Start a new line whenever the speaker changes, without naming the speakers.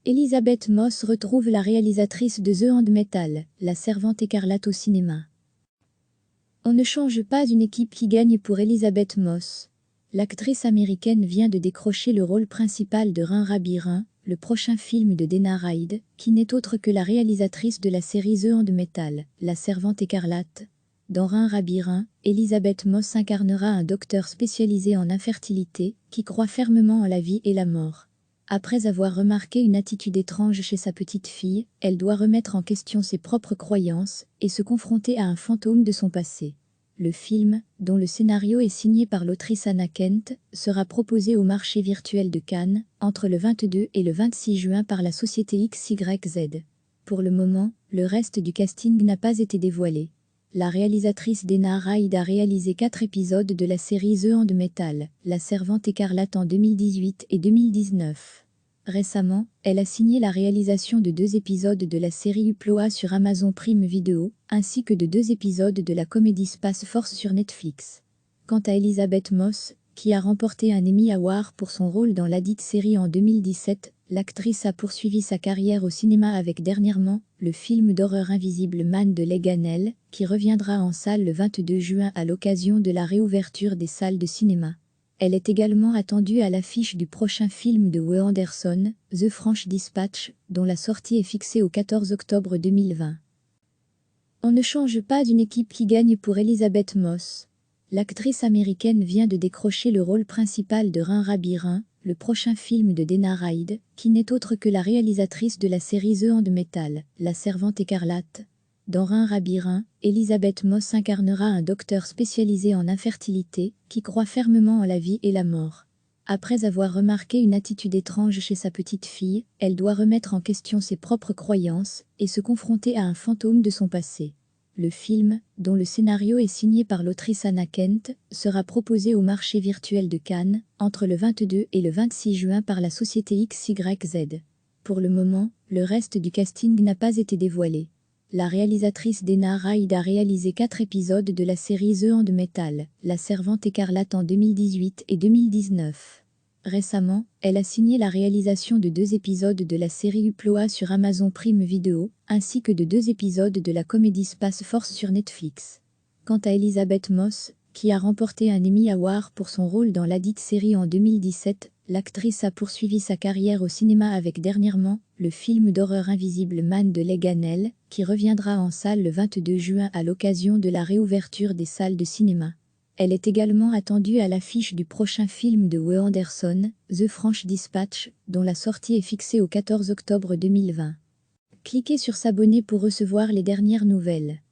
Elisabeth Moss retrouve la réalisatrice de The Handmaid, La Servante écarlate au cinéma. On ne change pas une équipe qui gagne pour Elisabeth Moss. L'actrice américaine vient de décrocher le rôle principal de Rin-Rabirin, le prochain film de Dana Reid, qui n'est autre que la réalisatrice de la série The Handmaid, La Servante écarlate. Dans Rin-Rabirin, Elisabeth Moss incarnera un docteur spécialisé en infertilité, qui croit fermement en la vie et la mort. Après avoir remarqué une attitude étrange chez sa petite fille, elle doit remettre en question ses propres croyances et se confronter à un fantôme de son passé. Le film, dont le scénario est signé par l'autrice Anna Kent, sera proposé au marché virtuel de Cannes, entre le 22 et le 26 juin par la société XYZ. Pour le moment, le reste du casting n'a pas été dévoilé. La réalisatrice Dana Reid a réalisé 4 épisodes de la série The Handmaid, La Servante écarlate en 2018 et 2019. Récemment, elle a signé la réalisation de 2 épisodes de la série Uploa sur Amazon Prime Video, ainsi que de 2 épisodes de la comédie Space Force sur Netflix. Quant à Elisabeth Moss, qui a remporté un Emmy Award pour son rôle dans ladite série en 2017, l'actrice a poursuivi sa carrière au cinéma avec dernièrement le film d'horreur Invisible Man de Leigh Whannell, qui reviendra en salle le 22 juin à l'occasion de la réouverture des salles de cinéma. Elle est également attendue à l'affiche du prochain film de Wes Anderson, The French Dispatch, dont la sortie est fixée au 14 octobre 2020. On ne change pas d'une équipe qui gagne pour Elisabeth Moss. L'actrice américaine vient de décrocher le rôle principal de Rin-Rabirin, le prochain film de Dana Reid, qui n'est autre que la réalisatrice de la série The Handmaid, La Servante écarlate. Dans Rin-Rabirin, Elisabeth Moss incarnera un docteur spécialisé en infertilité, qui croit fermement en la vie et la mort. Après avoir remarqué une attitude étrange chez sa petite fille, elle doit remettre en question ses propres croyances et se confronter à un fantôme de son passé. Le film, dont le scénario est signé par l'autrice Anna Kent, sera proposé au marché virtuel de Cannes, entre le 22 et le 26 juin par la société XYZ. Pour le moment, le reste du casting n'a pas été dévoilé. La réalisatrice Dana Reid a réalisé 4 épisodes de la série The Handmaid, La Servante écarlate en 2018 et 2019. Récemment, elle a signé la réalisation de 2 épisodes de la série Uploa sur Amazon Prime Video, ainsi que de 2 épisodes de la comédie Space Force sur Netflix. Quant à Elisabeth Moss, qui a remporté un Emmy Award pour son rôle dans ladite série en 2017, l'actrice a poursuivi sa carrière au cinéma avec dernièrement le film d'horreur Invisible Man de Leigh Whannell, qui reviendra en salle le 22 juin à l'occasion de la réouverture des salles de cinéma. Elle est également attendue à l'affiche du prochain film de Wes Anderson, The French Dispatch, dont la sortie est fixée au 14 octobre 2020. Cliquez sur s'abonner pour recevoir les dernières nouvelles.